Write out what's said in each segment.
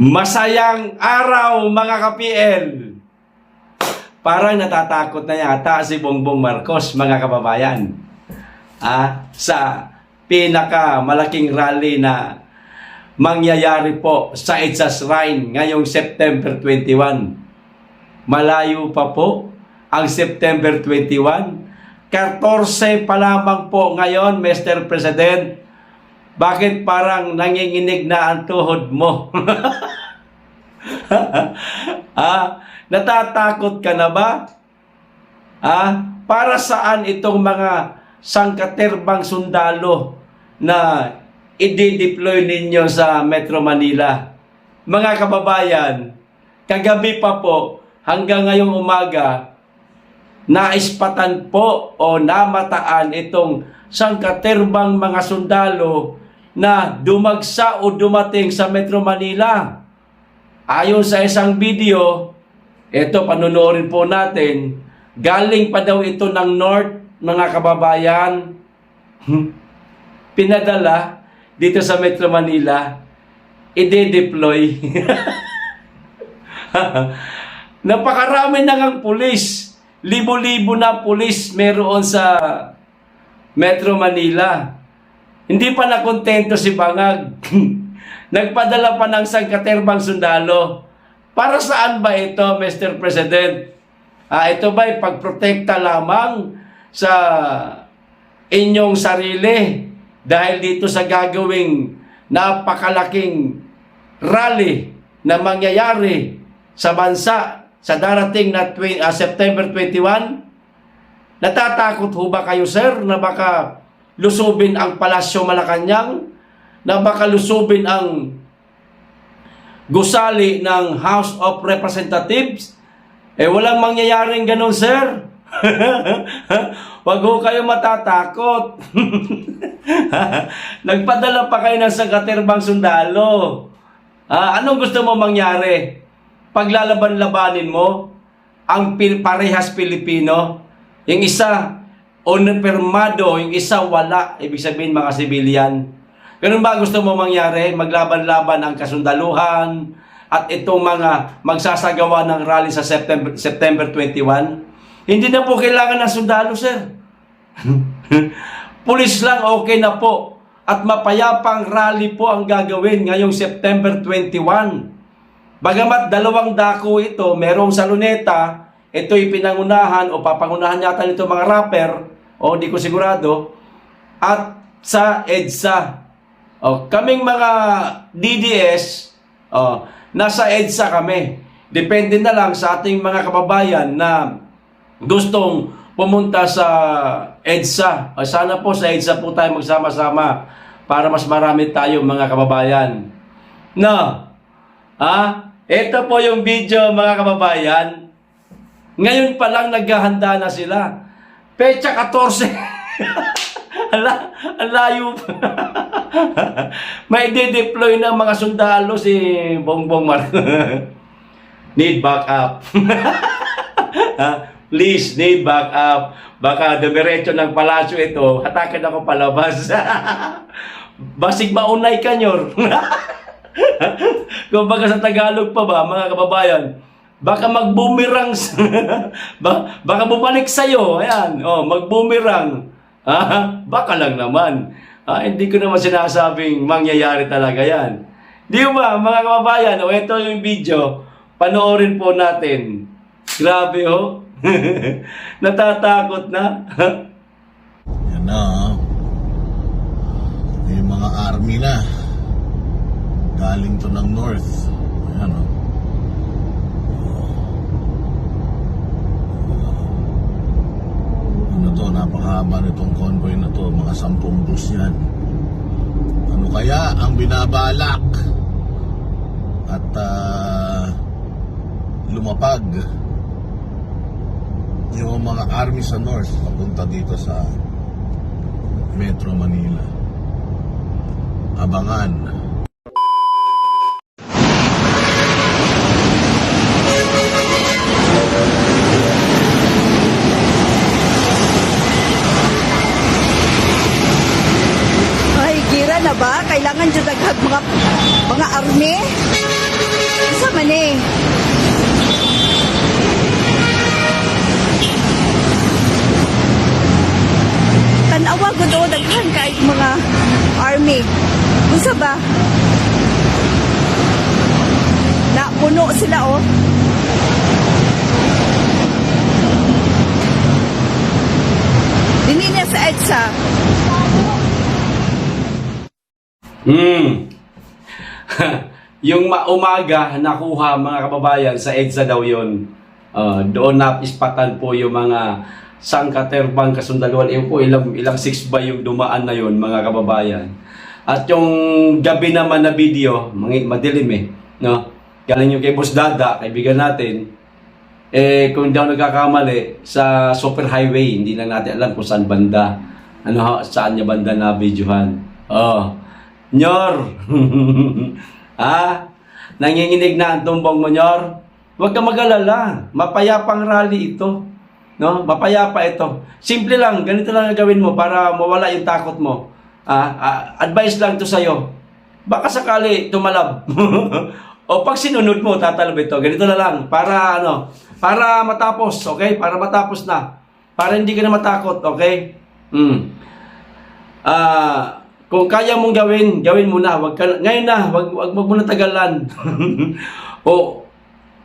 Masayang araw mga ka-PL. Parang natatakot na yata si Bongbong Marcos mga kababayan. Sa pinakamalaking rally na mangyayari po sa EDSA Shrine ngayong September 21. Malayo pa po ang September 21. 14 pa lamang po ngayon, Mr. President. Bakit parang nanginginig na ang tuhod mo? Natatakot ka na ba? Para saan itong mga sangkaterbang sundalo na i-deploy ninyo sa Metro Manila? Mga kababayan, kagabi pa po hanggang ngayong umaga, naispatan po o namataan itong sangkaterbang mga sundalo na dumagsa o dumating sa Metro Manila. Ayon sa isang video, ito panunuorin po natin, galing pa daw ito ng North, mga kababayan, pinadala dito sa Metro Manila, i-deploy. Napakarami na ngang pulis, libo-libo na pulis meron sa Metro Manila. Hindi pa nakontento si Bangag. Nagpadala pa ng sangkaterbang sundalo. Para saan ba ito, Mr. President? Ito ba'y pagprotekta lamang sa inyong sarili dahil dito sa gagawing napakalaking rally na mangyayari sa bansa sa darating na September 21? Natatakot ho ba kayo, sir, na baka lusubin ang Palasyo Malacanang, na baka lusubin ang gusali ng House of Representatives? Walang mangyayaring ganun, sir. Wag ho kayo matatakot. Nagpadala pa kayo ng sangkaterbang sundalo. Anong gusto mo mangyari? Paglalaban-labanin mo ang parehas Pilipino? Yung isa uniformado, yung isa wala, ibig sabihin mga sibilyan. Ganun ba gusto mo mangyari? Maglaban-laban ang kasundaluhan at itong mga magsasagawa ng rally sa September 21? Hindi na po kailangan ng sundalo, sir. Pulis lang, okay na po. At mapayapang rally po ang gagawin ngayong September 21. Bagamat dalawang dako ito, merong sa Luneta, ito'y pinangunahan o papangunahan yata nito mga rapper, o di ko sigurado, at sa EDSA. Kaming mga DDS, nasa EDSA kami. Depende na lang sa ating mga kababayan na gustong pumunta sa EDSA. Sana po sa EDSA po tayo magsama-sama para mas marami tayo mga kababayan. Ito po yung video mga kababayan. Ngayon pa lang naghahanda na sila. Pecha 14. Ang layo pa. May de-deploy ng mga sundalo si Bongbong Marcos. Need backup. Please, need backup. Baka dumiretso ng palasyo ito, hatakin ako palabas. Basig maunay kanyor. Kung baga sa Tagalog pa ba, mga kababayan, baka mag-boomerang. Baka bumalik sa'yo. Ayan, mag-boomerang. Baka lang naman. Hindi ko naman sinasabing mangyayari talaga yan. Di ba, mga kababayan? Ito yung video. Panoorin po natin. Grabe, ho. Natatakot na. Yan na. May mga army na. Galing to ng north. Ayan, o. Napakahaba nitong convoy na to, mga 10 bus yan. Ano kaya ang binabalak at lumapag yung mga army sa north papunta dito sa Metro Manila? Abangan. Na ba? Kailangan dyan daghag mga army? tanawa gud o daghan kay mga army. Unsa ba? Na puno sila oh. Dini na sa EDSA. Yung umaga nakuha mga kababayan sa EDSA daw yun. Doon na ispatan po yung mga sangkaterbang kasundaluhan. Yung po ilang 6 ba yung dumaan na yun mga kababayan. At yung gabi naman na video, madilim eh, no? Galing yung kay Boss Dada, kaibigan natin. Kung hindi ako nagkakamali, sa super highway, hindi lang natin alam kung saan banda. Saan niya banda na videohan. Nyor! Nanginginig na ang tumbong mo, Nyor? Huwag ka mag-alala. Mapayapang rally ito. No? Mapayapa ito. Simple lang, ganito lang ang gawin mo para mawala yung takot mo. Advice lang to sa'yo. Baka sakali tumalab. O pag sinunod mo, tatalab ito. Ganito na lang. Para para matapos, okay? Para matapos na. Para hindi ka na matakot, okay? Kung kaya mong gawin mo na. Ngayon na, wag mo na tagalan. O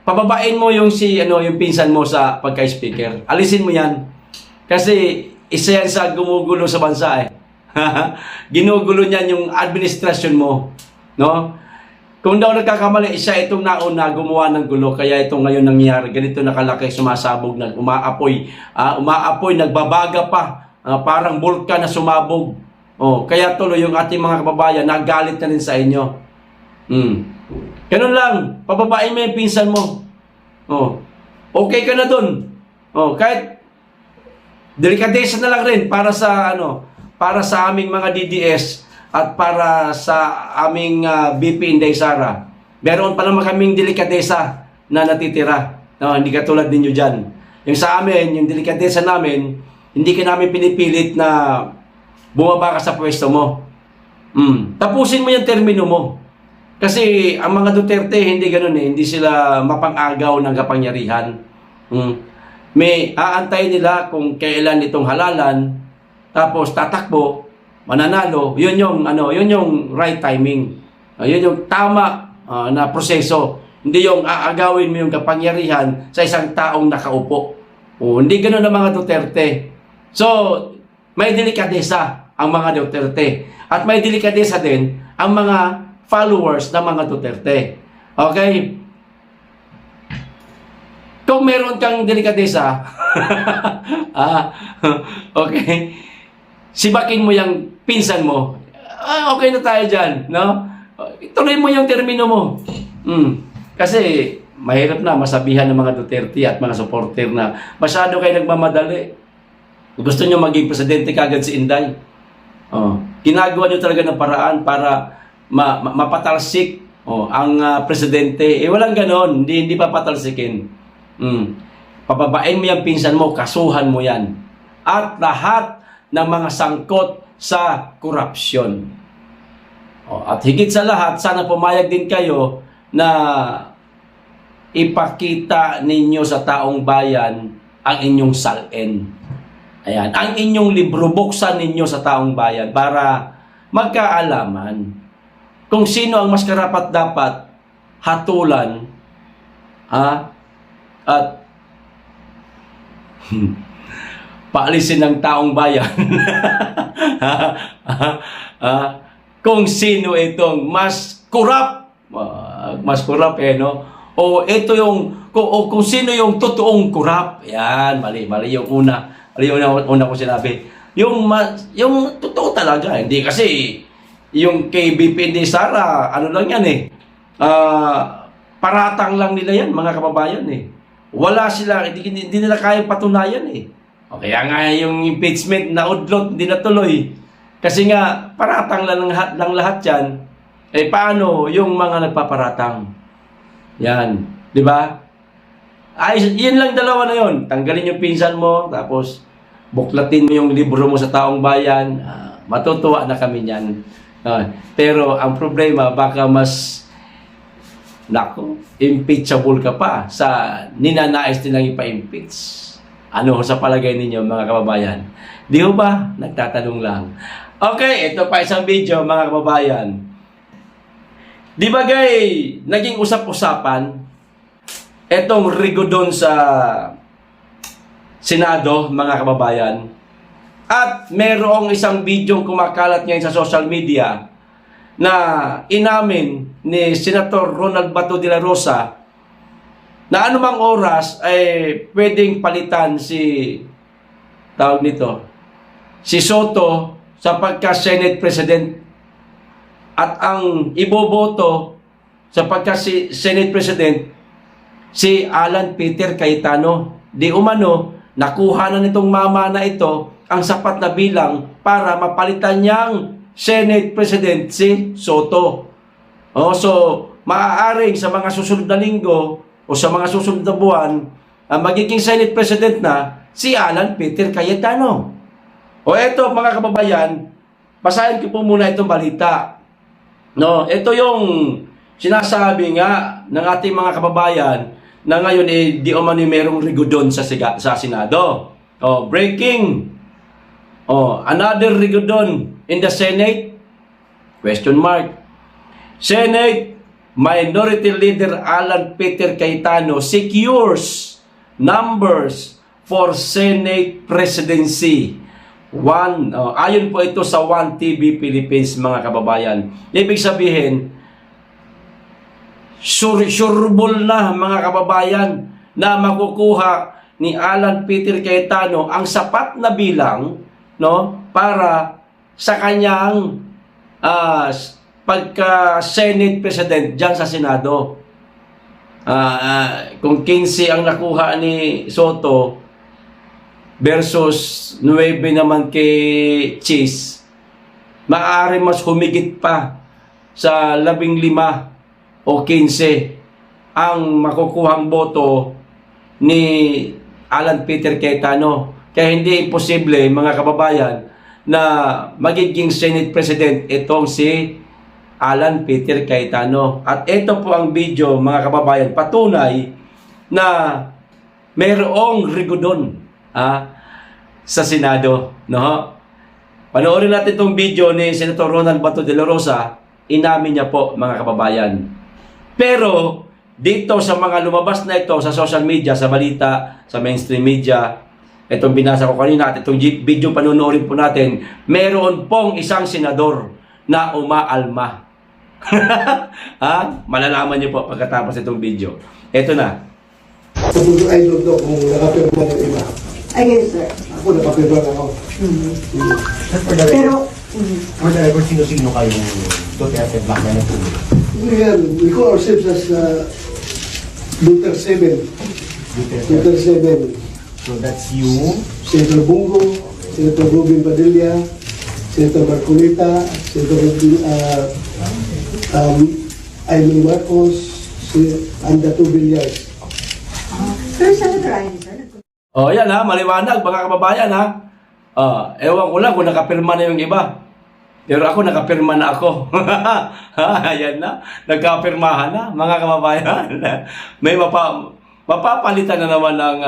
pababain mo yung yung pinsan mo sa pagka-speaker. Alisin mo 'yan. Kasi isa yan sa gumugulo sa bansa eh. Ginugulo niyan yung administrasyon mo, no? Kung daw nagkakamali, siya itong nauna gumawa ng gulo, kaya itong ngayon nangyayari. Ganito nakalaki, sumasabog, umaapoy, nagbabaga pa, parang bulkan na sumabog. Kaya tuloy yung ating mga kababayan, nagalit na rin sa inyo. Ganun lang, pababain mo yung pinsan mo. Okay ka na dun. Kahit delikadesa na lang rin para sa aming mga DDS at para sa aming BP Inday Sara. Meron pa naman kaming delikadesa na natitira. Hindi katulad ninyo dyan. Yung sa amin, yung delikadesa namin, hindi ka namin pinipilit na bumaba ka sa pwesto mo. Tapusin mo yung termino mo. Kasi ang mga Duterte, hindi ganun eh. Hindi sila mapang-agaw ng kapangyarihan. May aantay nila kung kailan itong halalan, tapos tatakbo, mananalo. Yun yung right timing. Yun yung tama na proseso. Hindi yung aagawin mo yung kapangyarihan sa isang taong nakaupo. Hindi ganun ang mga Duterte. So, may delikadesa ang mga Duterte. At may delikadesa din ang mga followers ng mga Duterte. Okay? Kung meron kang delikadesa, okay, sibakin mo yung pinsan mo, okay na tayo dyan, no? Ituloy mo yung termino mo. Kasi mahirap na masabihan ng mga Duterte at mga supporter na masyado kayo nagmamadali. Gusto nyo maging presidente kagad si Inday. Ginagawa nyo talaga ng paraan para mapatalsik ang presidente. Walang ganon. Hindi papatalsikin. Pababain mo yung pinsan mo, kasuhan mo yan. At lahat ng mga sangkot sa korupsyon. At higit sa lahat, sana pumayag din kayo na ipakita ninyo sa taong bayan ang inyong salin. Ayan, ang inyong libro, buksan ninyo sa taong bayan para magkaalaman kung sino ang mas karapat dapat hatulan at paalisin ng taong bayan. Kung sino itong mas corrupt, no? O ito kung sino yung totoong corrupt. Yan, mali yung una. Una ko sinabi. Yung totoo talaga. Hindi kasi yung kay BP Inday Sara, lang yan eh. Paratang lang nila yan, mga kababayan eh. Wala sila, hindi nila kaya patunayan eh. Kaya nga yung impeachment na udlot, hindi natuloy. Kasi nga, paratang lang ng lahat yan. Paano yung mga nagpaparatang? Yan. Di ba? Yun lang dalawa na yun. Tanggalin yung pinsan mo, tapos buklatin mo yung libro mo sa taong bayan. Matutuwa na kami niyan. Pero ang problema, baka mas impeachable ka pa sa ninanais nilang ipa-impeach. Sa palagay ninyo mga kababayan? Di ho ba? Nagtatanong lang. Okay, ito pa isang video mga kababayan. Di ba naging usap-usapan etong rigodon sa Senado, mga kababayan. At merong isang video kumakalat ngayon sa social media na inamin ni Senator Ronald Bato de la Rosa na anumang oras ay pwedeng palitan si si Soto sa pagka-Senate President at ang iboboto sa pagka-Senate President si Alan Peter Cayetano. Di umano, nakuha na nitong mama na ito ang sapat na bilang para mapalitan niyang Senate President si Soto. So, maaaring sa mga susunod na linggo o sa mga susunod na buwan, ang magiging Senate President na si Alan Peter Cayetano. O eto mga kababayan, basahin ko po muna itong balita. No, ito yung sinasabi nga ng ating mga kababayan na ngayon di umano merong rigodon sa Senado. Breaking. Another rigodon in the Senate? Question mark. Senate Minority Leader Alan Peter Cayetano secures numbers for Senate presidency. Ayon po ito sa 1 TV Philippines, mga kababayan. Ibig sabihin, sureball na, mga kababayan, na makukuha ni Alan Peter Cayetano ang sapat na bilang, no, para sa kanyang pagka-Senate President dyan sa Senado. Kung 15 ang nakuha ni Soto versus 9 naman kay Cheese, maaari mas humigit pa sa 15 o 15 ang makukuhang boto ni Alan Peter Cayetano. Kaya hindi imposible, mga kababayan, na magiging Senate President itong si Alan Peter Cayetano. At ito po ang video, mga kababayan, patunay na mayroong rigodon sa Senado. No? Panoorin natin itong video ni Senator Ronald Bato de la Rosa. Inamin niya po, mga kababayan. Pero dito sa mga lumabas na ito sa social media, sa balita, sa mainstream media, itong binasa ko kanina at itong video panonoorin po natin, meron pong isang senador na umaalma. Malalaman niyo po pagkatapos itong video. Ito na. I don't know kung nakapirma ng iba. Ay, yes, sir. Ako nakapirma na ako. Pero, For the record, sino-sino kayong Duterte Black na nagtuloy? We call ourselves as Luther 7. Luther 7. So that's you, Senator Bungo, Senator Robin Padilla, Senator Marcolita, Senator Aimee Marcos, and the 2 Villas. pero Senator Ryan, sir. Yan maliwanag, mga kababayan ewan ko lang kung nakapirma na yung iba. Pero ako, nakapirma na ako. Ayan na, nagkapirmahan na, mga kababayan. May mapapalitan na naman ng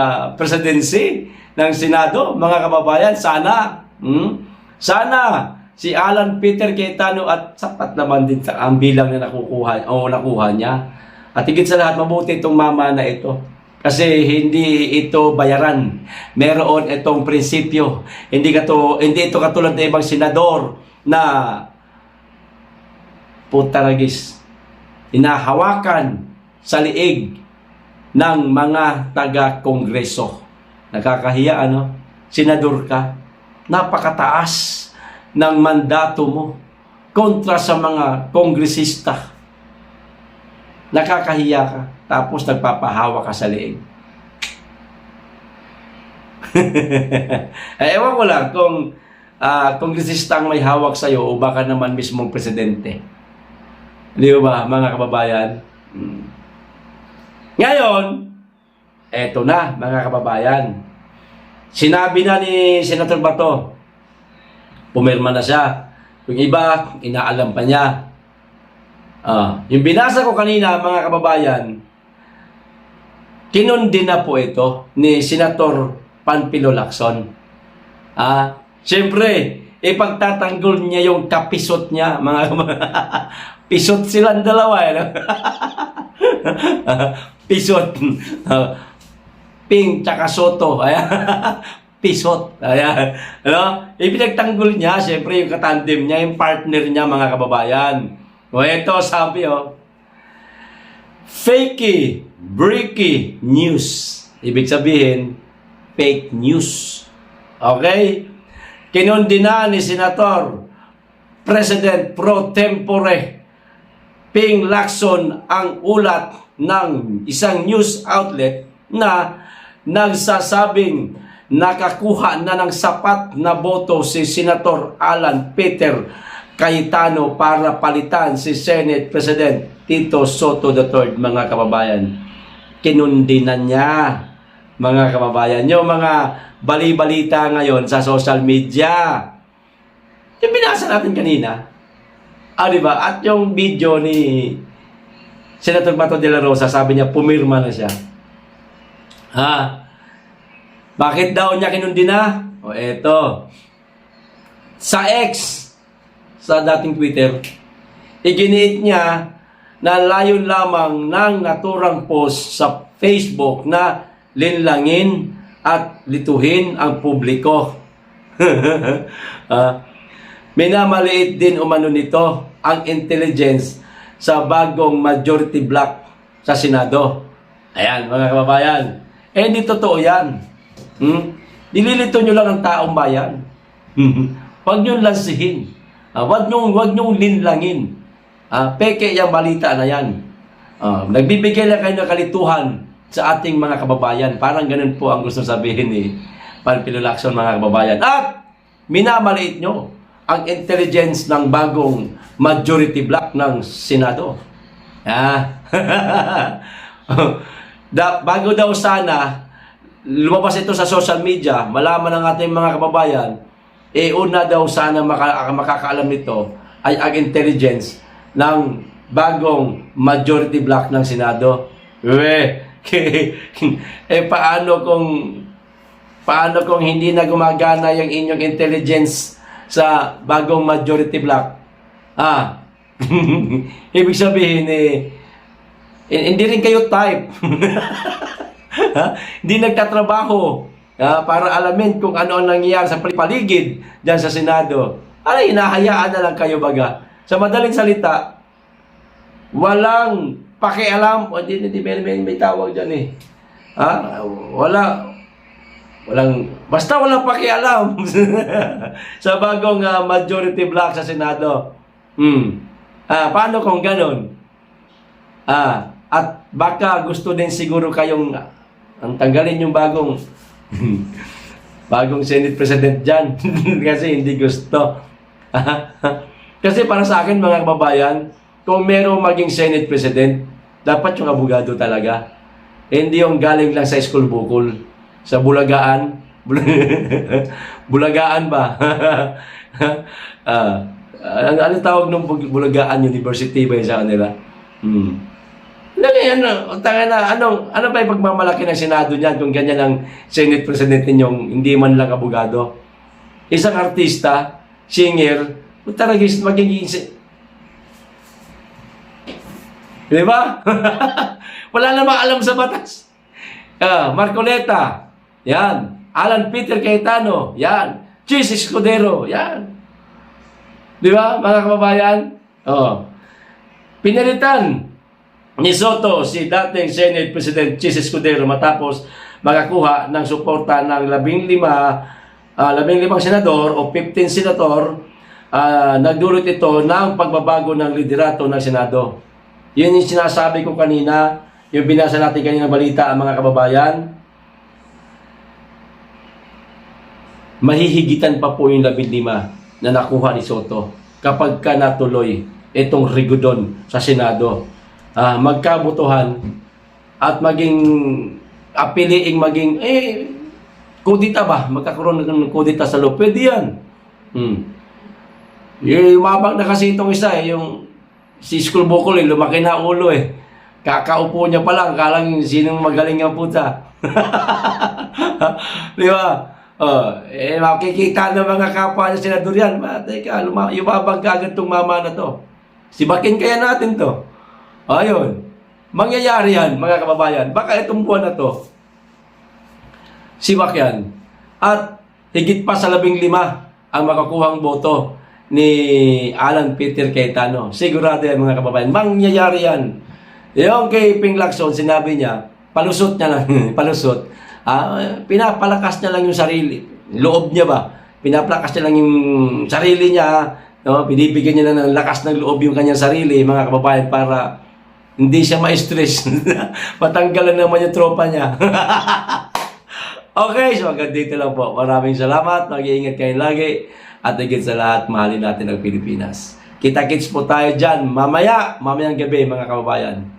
presidency ng Senado, mga kababayan. Sana si Alan Peter Cayetano at sapat naman din ang bilang na nakuha niya. At higit sa lahat, mabuti itong mama na ito. Kasi hindi ito bayaran. Meron itong prinsipyo. Hindi ito katulad ng ibang senador na putaragis, inahawakan sa liig ng mga taga-kongreso. Nakakahiya, Senador ka, napakataas ng mandato mo kontra sa mga kongresista. Nakakahiya ka, tapos nagpapahawa ka sa liig. Ewan ko lang kung kongresista ang may hawak sa'yo o baka naman mismong presidente. Di ba, mga kababayan? Ngayon, eto na, mga kababayan. Sinabi na ni Senator Bato, pumirma na siya. Yung iba, inaalam pa niya. Yung binasa ko kanina, mga kababayan, kinundi na po ito ni Senator Panfilo Lacson. Siyempre, ipagtatanggol niya yung kapisot niya, mga pisot silang dalawa, eh, no? Pisot. Ping tsaka Soto. Ayan. Pisot. Ayan. Ano? Ipinagtanggol niya, siyempre, yung katandem niya, yung partner niya, mga kababayan. O ito, sabi, fakey, breaky news. Ibig sabihin, fake news. Okay? Kinundina ni Senator President Pro Tempore Ping Lacson ang ulat ng isang news outlet na nagsasabing nakakuha na ng sapat na boto si Senator Alan Peter Cayetano para palitan si Senate President Tito Soto III, mga kababayan. Kinundinan niya, mga kababayan. Yung mga bali-balita ngayon sa social media. Yung binasa natin kanina. Diba? At yung video ni Senator Bato de la Rosa, sabi niya, pumirma na siya. Bakit daw niya kinundina? Eto. Sa X, sa dating Twitter, iginiit niya na layon lamang ng naturang post sa Facebook na linlangin at lituhin ang publiko. Minamaliit din umano nito ang intelligence sa bagong majority block sa Senado. Ayan, mga kababayan. Hindi totoo yan. Nililito nyo lang ang taong bayan. Huwag nyo lansihin. Huwag nyo linlangin. Peke yung balita na yan. Nagbibigay lang kayo ng kalituhan sa ating mga kababayan. Parang ganun po ang gusto sabihin ni Panfilo Lacson, mga kababayan. At minamaliit nyo ang intelligence ng bagong majority block ng Senado. Bago daw sana lumabas ito sa social media, malaman ng ating mga kababayan, una daw sana makakaalam nito ay ang intelligence ng bagong majority block ng Senado. Paano kung hindi na gumagana yung inyong intelligence sa bagong majority block? Ibig sabihin hindi rin kayo type. Hindi nagtatrabaho para alamin kung ano ang nangyayari sa paligid dyan sa Senado. Hinahayaan na lang kayo baga. Sa madaling salita, walang pakialam. Hindi may tawag dyan eh. Basta walang pakialam sa bagong majority block sa Senado. Paano kung ganun? At baka gusto din siguro kayong ang tanggalin yung bagong Senate President dyan. Kasi hindi gusto. Kasi para sa akin, mga kababayan, kung merong maging Senate President, dapat yung abogado talaga. Hindi yung galing lang sa school bukol. Sa Bulagaan. Bulagaan ba? Ano tawag ng Bulagaan University ba yun sa kanila? Ano ba yung pagmamalaki ng Senado niyan kung ganyan ang Senate President ninyong hindi man lang abogado? Isang artista, singer, taragis magiging di ba? Wala namang alam sa batas. Marcoleta, yan. Alan Peter Cayetano, yan. Chis Escudero, yan. Di ba, mga kababayan? Pinalitan ni Soto si dating Senate President Chis Escudero matapos makakuha ng suporta ng 15 senador o 15 senator. Nagdulot ito ng pagbabago ng liderato ng Senado. Yun yung sinasabi ko kanina, yung binasa natin kanina balita, ang mga kababayan. Mahihigitan pa po yung 15 na nakuha ni Soto kapag ka natuloy itong rigudon sa Senado. Magkabutuhan at maging apiliing maging kudita ba? Magkakaroon ng kudita sa loob. Pwede yan. Umabang na kasi itong isa yung si School Bukol lumaki na ulo Kakaupo niya pa lang, kalang sinong magaling ang puta. Di ba? Makikita ng mga kapwa niya senador yan. Teka, yumabang ka agad tong mama na to. Sibakin kaya natin to. Ayun. Mangyayari yan, mga kababayan. Baka itong buwan na to, sibak yan. At higit pa sa 15 ang makakuhang boto ni Alan Peter Cayetano. Sigurado yan, mga kababayan. Mangyayari yan. Yung kay Ping Lacson, sinabi niya, palusot niya lang, palusot. Pinapalakas niya lang yung sarili. Loob niya ba? Pinapalakas niya lang yung sarili niya. No? Binibigyan niya na ng lakas ng loob yung kanyang sarili, mga kababayan, para hindi siya ma-stress. Matanggalan naman yung tropa niya. Okay, so hanggang dito lang po. Maraming salamat. Mag-iingat kayo lagi. At higit sa lahat, mahalin natin ang Pilipinas. Kita-kits po tayo dyan mamayang gabi, mga kababayan.